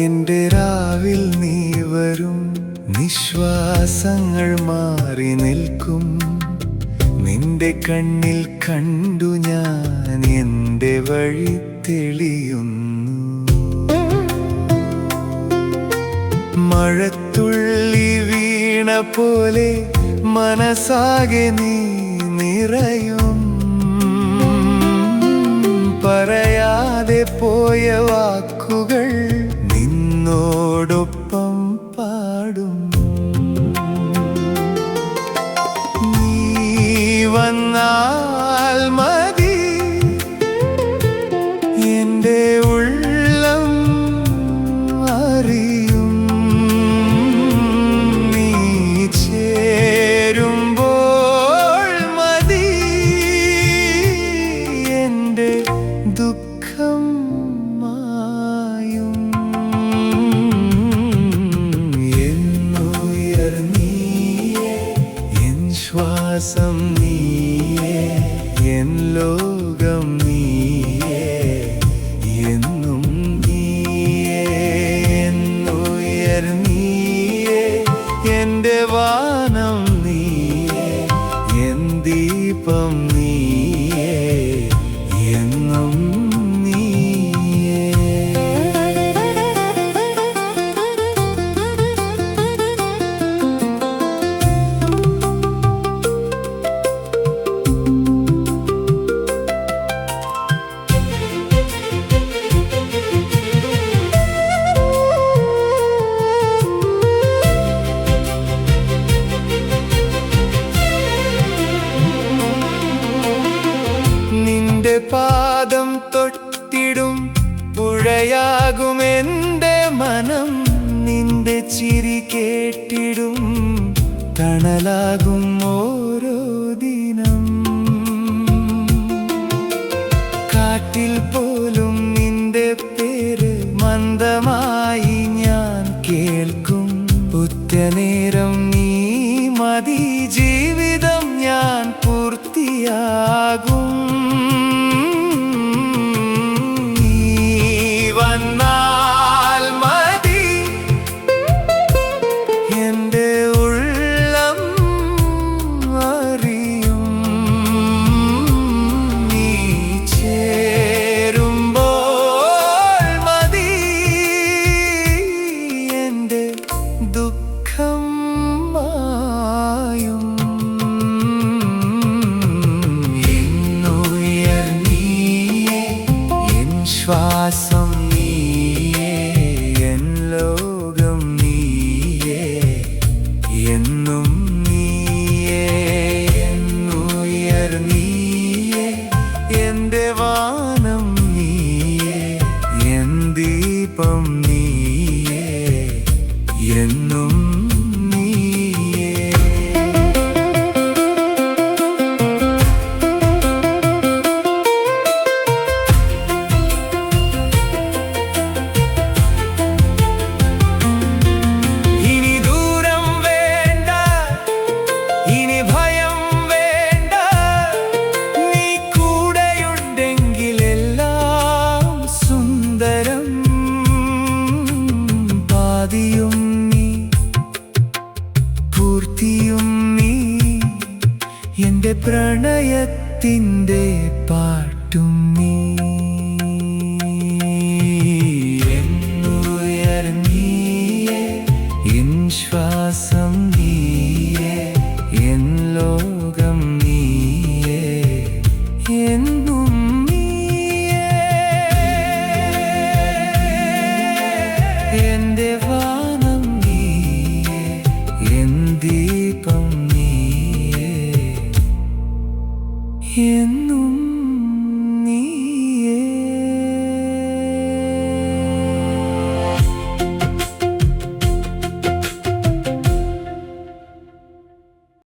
എന്റെ രാവിൽ നീ വരും, നിശ്വാസങ്ങൾ മാറി നിൽക്കും. നിന്റെ കണ്ണിൽ കണ്ടു ഞാൻ എന്റെ വഴി തെളിയുന്നു. മഴത്തുള്ളി വീണ പോലെ മനസ്സാകെ നീ നിറയും. പറയാതെ പോയ വാക്കുകൾ നിന്നോടൊപ്പം പാടും. നീ വന്നാൽ മതി, എന്റെ ഉള്ളം അറിയും. നീ ചേരുമ്പോൾ മതി, എന്റെ ദുഃഖം മായും. എന്നുയർ നീയേ, എൻ ശ്വാസം നീയേ, എൻ ലോകം നീയേ, എന്നും നീയേ. എന്നുയർ നീയേ, എന്റെ വാനം നീയേ, എൻ ദീപം നീയേ, എന്നും നീയേ. നിന്റെ പാദം തൊട്ടിടും പുഴയാകും എന്റെ മനം. നിന്റെ ചിരി കേട്ടിടും തണലാകും ഓരോ ദിനം. കാറ്റിൽ പോലും നിന്റെ പേര് മന്ദമായി ഞാൻ കേൾക്കും. ഉച്ചനേരം നീ മതി, ജീവിതം ഞാൻ പൂർത്തിയാകും. നീ വന്നാൽ മതി, എന്റെ ഉള്ളം അറിയും. നീ ചേരുമ്പോൾ മതി, എന്റെ ദുഃഖം മായും. എന്നുയർ നീയേ, എൻ ശ്വാസം നീയേ, എൻ ലോകം നീയേ, എന്നും നീയേ. എന്നുയർ നീയേ, എന്റെ വാനം നീയേ, എൻ ദീപം നീയേ, എന്നും നീയേ. ഇനി ദൂരം വേണ്ട, ഇനി ഭയം വേണ്ട, നീ കൂടെയുണ്ടെങ്കിൽ എല്ലാം സുന്ദരം. പാതിയും നീ, പൂർത്തിയും നീ, എന്റെ പ്രണയത്തിൻ്റെ പാട്ടും നീ.